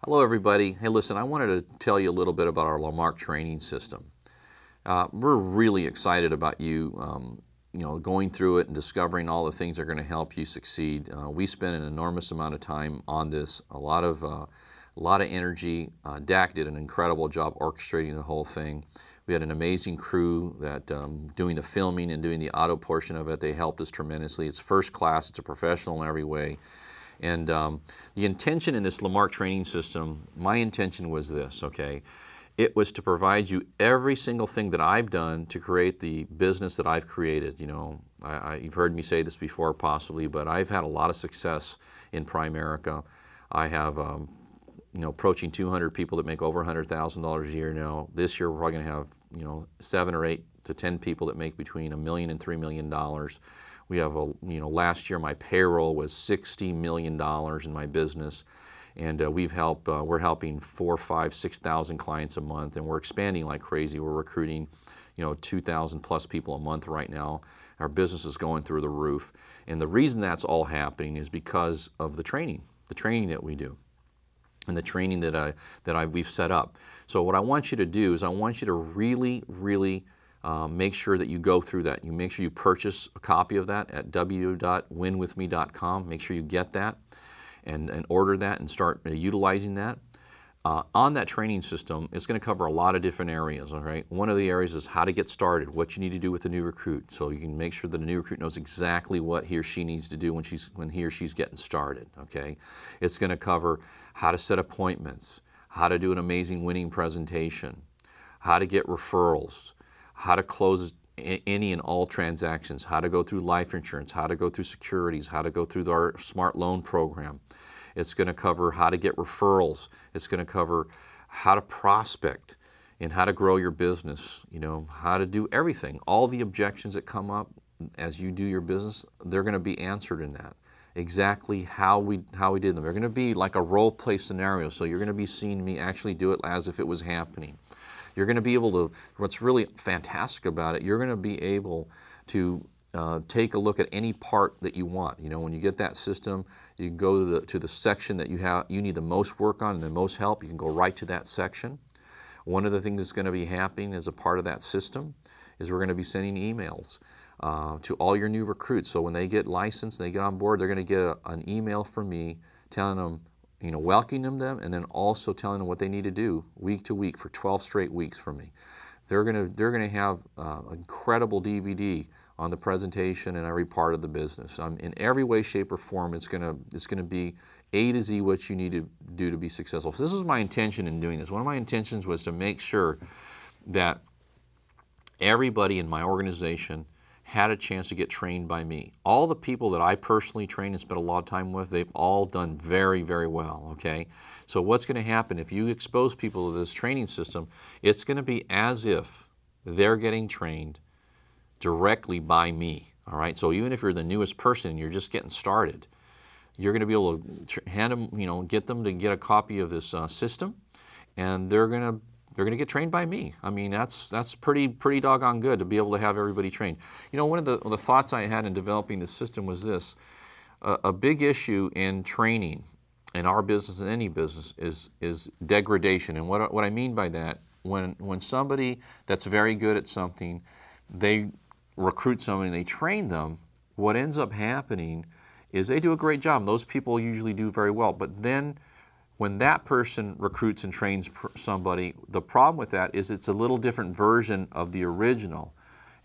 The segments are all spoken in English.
Hello everybody. Hey listen, I wanted to tell you a little bit about our LaMarque Training System. We're really excited about you, going through it and discovering all the things that are going to help you succeed. We spent an enormous amount of time on this, a lot of energy. Dak did an incredible job orchestrating the whole thing. We had an amazing crew that doing the filming and doing the auto portion of it. They helped us tremendously. It's first class. It's a professional in every way. And the intention in this LaMarque Training System, my intention was this, okay? It was to provide you every single thing that I've done to create the business that I've created. You've heard me say this before possibly, but I've had a lot of success in Primerica. I have, approaching 200 people that make over $100,000 a year now. This year we're probably going to have, 7 or 8 to 10 people that make between $1 million and $3 million. We have last year my payroll was $60 million in my business, and we're helping 4, 5, 6,000 clients a month, and we're expanding like crazy. We're recruiting, 2,000 plus people a month right now. Our business is going through the roof, and the reason that's all happening is because of the training that we do, and the training we've set up. So what I want you to do is I want you to really make sure that you go through that. You make sure you purchase a copy of that at www.winwithme.com. Make sure you get that and order that and start utilizing that. On that training system, it's going to cover a lot of different areas. All right. One of the areas is how to get started, what you need to do with the new recruit, so you can make sure that the new recruit knows exactly what he or she needs to do when he or she's getting started. Okay. It's going to cover how to set appointments, how to do an amazing winning presentation, how to get referrals, how to close any and all transactions, how to go through life insurance, how to go through securities, how to go through our smart loan program. It's going to cover how to get referrals. It's going to cover how to prospect and how to grow your business, how to do everything. All the objections that come up as you do your business, they're going to be answered in that. Exactly how we did them. They're going to be like a role play scenario, so you're going to be seeing me actually do it as if it was happening. You're going to be able to, what's really fantastic about it, you're going to be able to take a look at any part that you want. When you get that system, you can go to the section that you need the most work on and the most help. You can go right to that section. One of the things that's going to be happening as a part of that system is we're going to be sending emails to all your new recruits. So when they get licensed, they get on board, they're going to get an email from me telling them, welcoming them, and then also telling them what they need to do week to week for 12 straight weeks from me. They're gonna have an incredible DVD on the presentation and every part of the business. In every way, shape, or form, it's gonna be A to Z what you need to do to be successful. So this is my intention in doing this. One of my intentions was to make sure that everybody in my organization had a chance to get trained by me. All the people that I personally train and spent a lot of time with, they've all done very, very well, okay? So what's going to happen if you expose people to this training system, it's going to be as if they're getting trained directly by me, all right? So even if you're the newest person and you're just getting started, you're going to be able to hand them, get them to get a copy of this system, and they're going to get trained by me. I mean, that's pretty doggone good to be able to have everybody trained. One of the thoughts I had in developing the system was this. A big issue in training in our business and any business is degradation. And what I mean by that, when somebody that's very good at something, they recruit somebody and they train them, what ends up happening is they do a great job. Those people usually do very well. But then when that person recruits and trains somebody, the problem with that is it's a little different version of the original.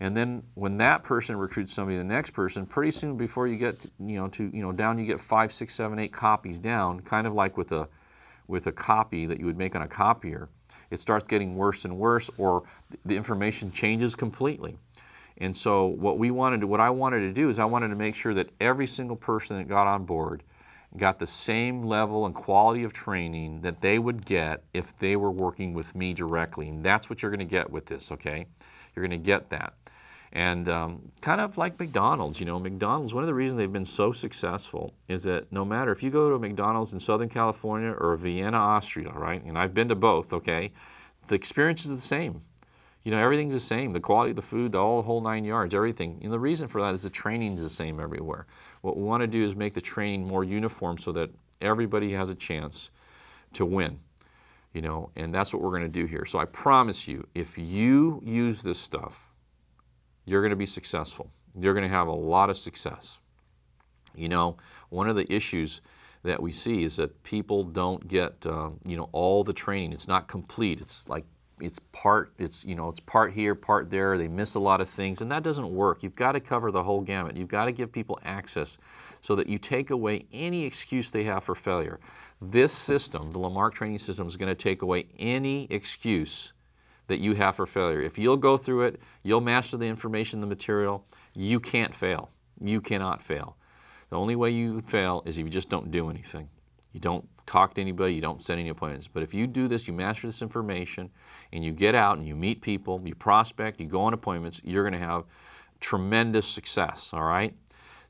And then when that person recruits somebody, the next person, pretty soon before you get down, you get 5, 6, 7, 8 copies down, kind of like with a copy that you would make on a copier. It starts getting worse and worse, or the information changes completely. And so what I wanted to do is I wanted to make sure that every single person that got on board got the same level and quality of training that they would get if they were working with me directly. And that's what you're going to get with this, okay? You're going to get that. And kind of like McDonald's, McDonald's, one of the reasons they've been so successful is that no matter if you go to a McDonald's in Southern California or Vienna, Austria, right? And I've been to both, okay? The experience is the same. Everything's the same. The quality of the food, the whole 9 yards, everything. And the reason for that is the training's the same everywhere. What we want to do is make the training more uniform so that everybody has a chance to win. You know, and that's what we're going to do here. So I promise you, if you use this stuff, you're going to be successful. You're going to have a lot of success. You know, one of the issues that we see is that people don't get, you know, all the training. It's not complete. It's like, it's part here, part there. They miss a lot of things, and that doesn't work. You've got to cover the whole gamut. You've got to give people access so that you take away any excuse they have for failure. This system, the LaMarque Training System, is going to take away any excuse that you have for failure. If you'll go through it, you'll master the information, the material, you can't fail. You cannot fail. The only way you fail is if you just don't do anything. You don't talk to anybody, you don't set any appointments. But if you do this, you master this information, and you get out and you meet people, you prospect, you go on appointments, you're going to have tremendous success, all right?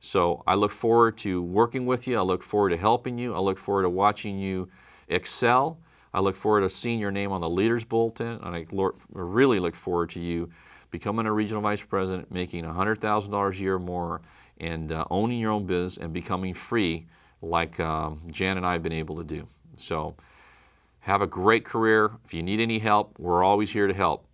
So I look forward to working with you. I look forward to helping you. I look forward to watching you excel. I look forward to seeing your name on the Leaders Bulletin, and I really look forward to you becoming a regional vice president, making $100,000 a year or more, and owning your own business and becoming free like Jan and I have been able to do. So have a great career. If you need any help, we're always here to help.